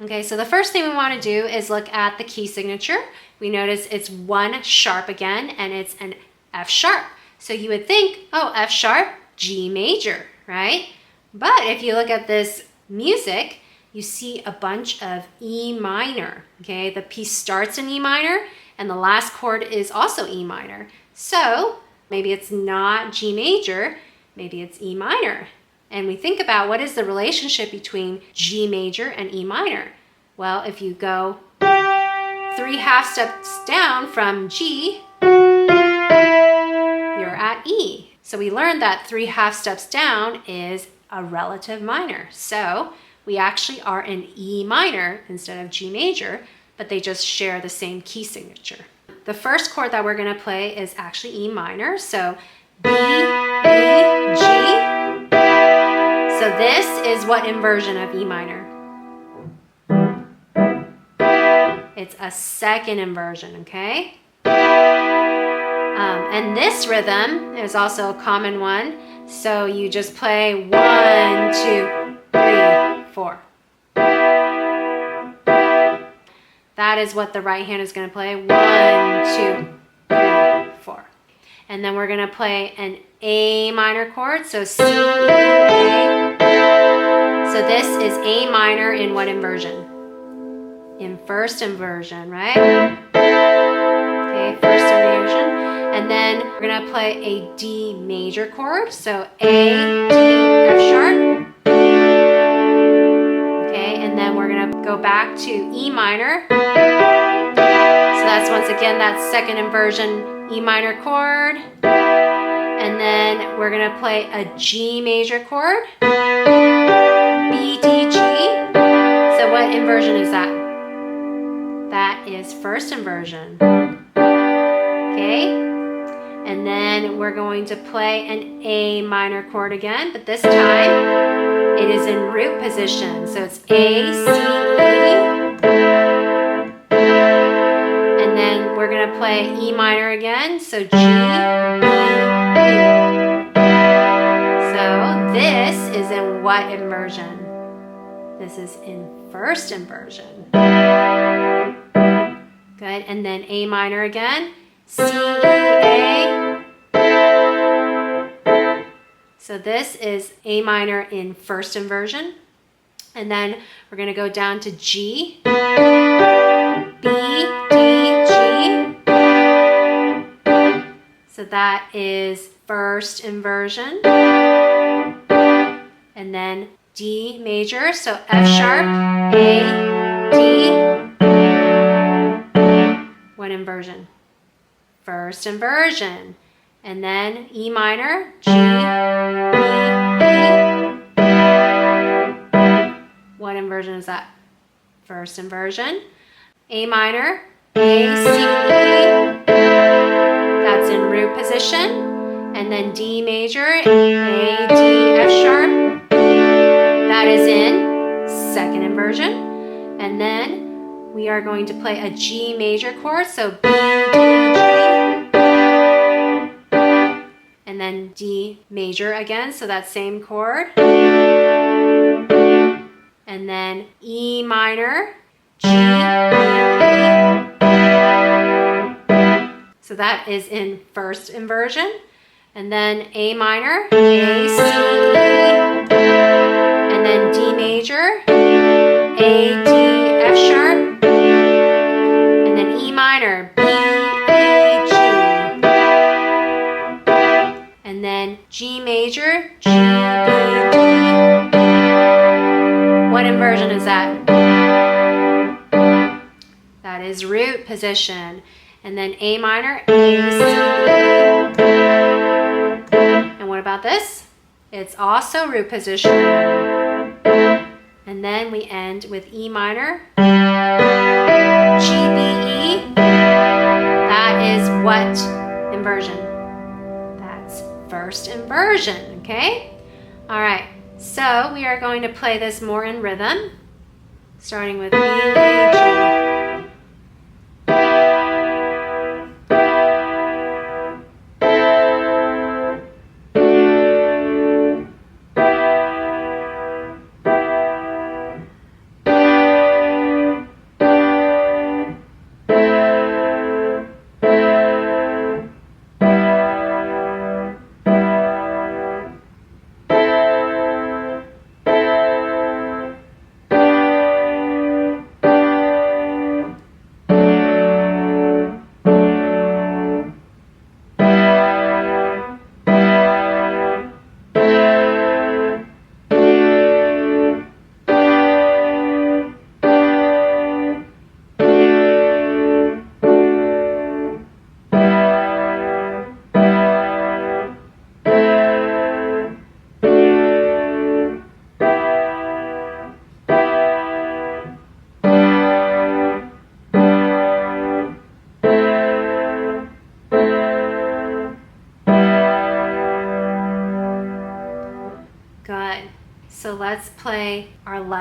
Okay, so the first thing we want to do is look at the key signature. We notice it's 1 sharp again, and it's an F sharp. So you would think, oh, F sharp, G major, right? But if you look at this music, you see a bunch of E minor, okay? The piece starts in E minor, and the last chord is also E minor. So maybe it's not G major, maybe it's E minor. And we think about what is the relationship between G major and E minor. Well, if you go 3 half steps down from G, you're at E. So we learned that 3 half steps down is a relative minor. So we actually are in E minor instead of G major, but they just share the same key signature. The first chord that we're going to play is actually E minor. So B, E, G. So this is what inversion of E minor? It's a second inversion, okay? And this rhythm is also a common one. So you just play 1, 2, 3, 4. That is what the right hand is going to play. 1, 2, 3, 4. And then we're going to play an A minor chord. So C, E, A. So this is A minor in what inversion? In first inversion, right? Okay, first inversion. And then we're going to play a D major chord. So A, D, F sharp. Okay, and then we're going to go back to E minor. So that's once again that second inversion E minor chord. And then we're going to play a G major chord. B, D, G. So what inversion is that? That is first inversion. Okay? And then we're going to play an A minor chord again, but this time it is in root position. So it's A, C, E. And then we're going to play E minor again. So G, B, E. So this is in what inversion? This is in first inversion. Good. And then A minor again. C, E, A. So this is A minor in first inversion. And then we're going to go down to G. B, D, G. So that is first inversion. And then D major, so F sharp, A, D. What inversion? First inversion. And then E minor, G, B, E. What inversion is that? First inversion. A minor, A, C, E. That's in root position. And then D major, A, D, F sharp. That is in second inversion. And then we are going to play a G major chord. So B, D, G. And then D major again. So that same chord. And then E minor, G, B, E. So that is in first inversion. And then A minor, A, C, E. And then D major, A, D, F sharp. And then E minor, B, E, G. And then G major, G, B, D. What inversion is that? That is root position. And then A minor, A, C, E. And what about this? It's also root position. And then we end with E minor, G, B, E. That is what inversion? That's first inversion, okay? All right, so we are going to play this more in rhythm, starting with B, E, G.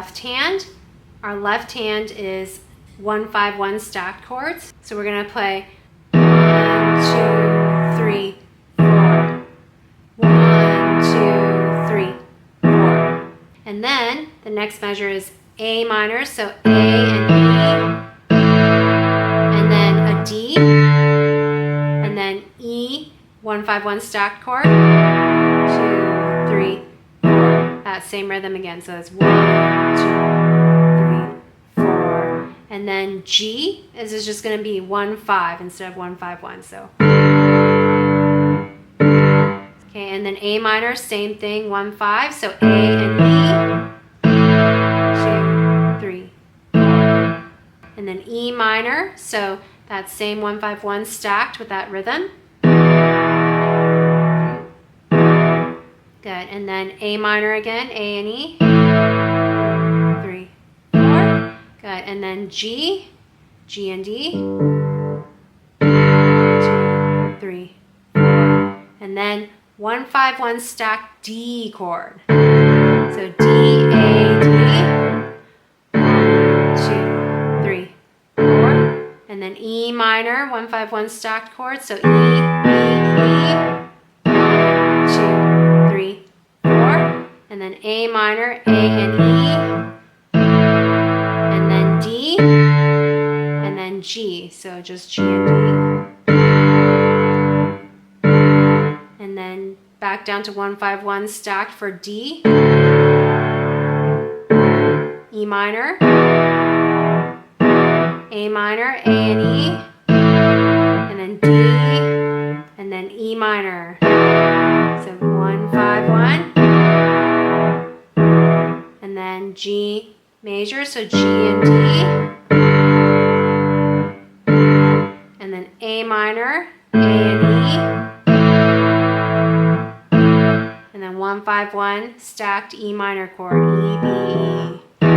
left hand. Our left hand is 1-5-1 stacked chords. So we're gonna play 1, 2, 3, 4. 1, 2, 3, 4. And then the next measure is A minor, so A and E, and then a D, and then E, 1-5-1 stacked chord, 2, 3, 4. That same rhythm again, so it's 1, 2, 3, 4. And then G is just going to be 1-5 instead of 1-5-1, so. Okay, and then A minor, same thing, 1-5, so A and E, 2, 3, 4. And then E minor, so that same 1-5-1 stacked with that rhythm. Good, and then A minor again, A and E, 3, 4. Good, and then G, G and D, 2, 3, 4. And then 1-5-1 stacked D chord. So D, A, D, 1, 2, 3, 4. And then E minor, 1-5-1 stacked chord. So E, E, E, 1, 2, 3, 4. And then A minor, A and E. And then D. And then G. So just G and D. And then back down to 1-5-1 stacked for D, E minor, A minor, A and E, and then D, and then E minor. So 1-5-1, and then G major, so G and D, and then A minor, A and E, and then 1-5-1 stacked E minor chord, E, B, E. All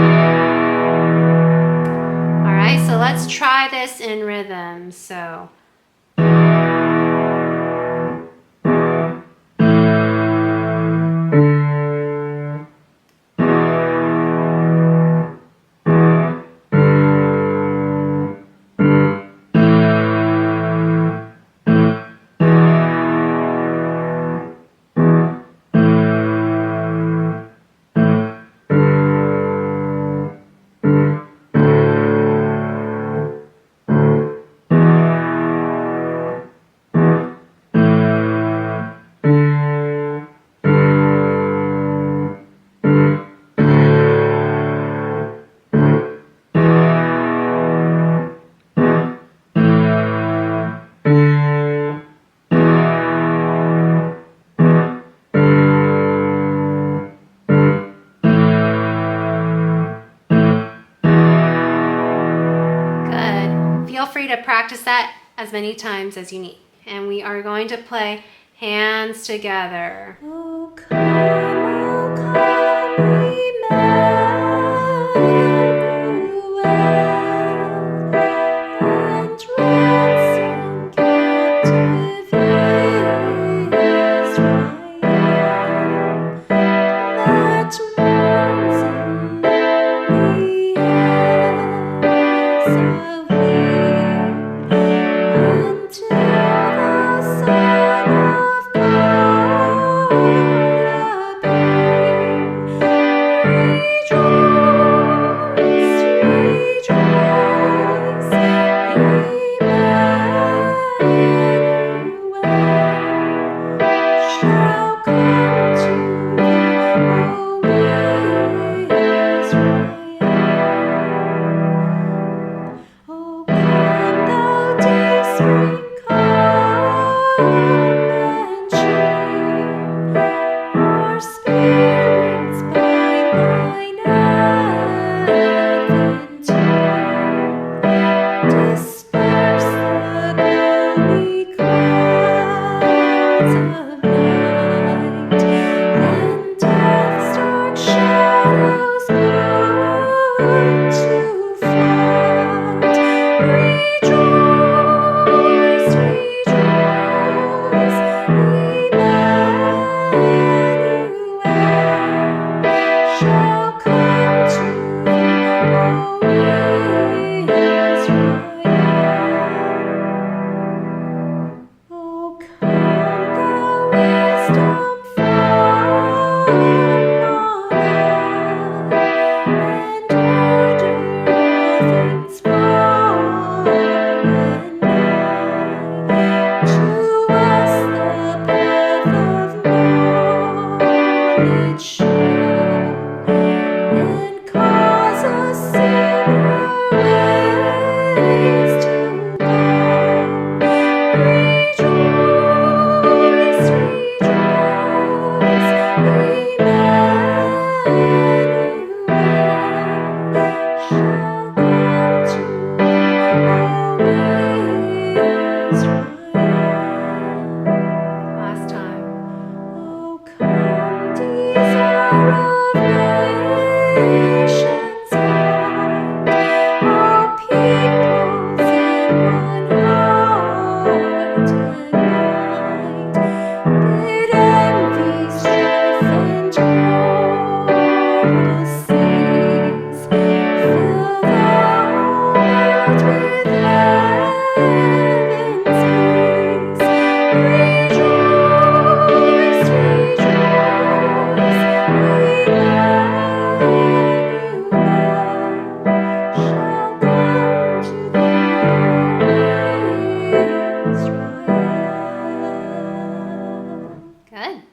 right, so let's try this in rhythm. So. Feel free to practice that as many times as you need. And we are going to play hands together.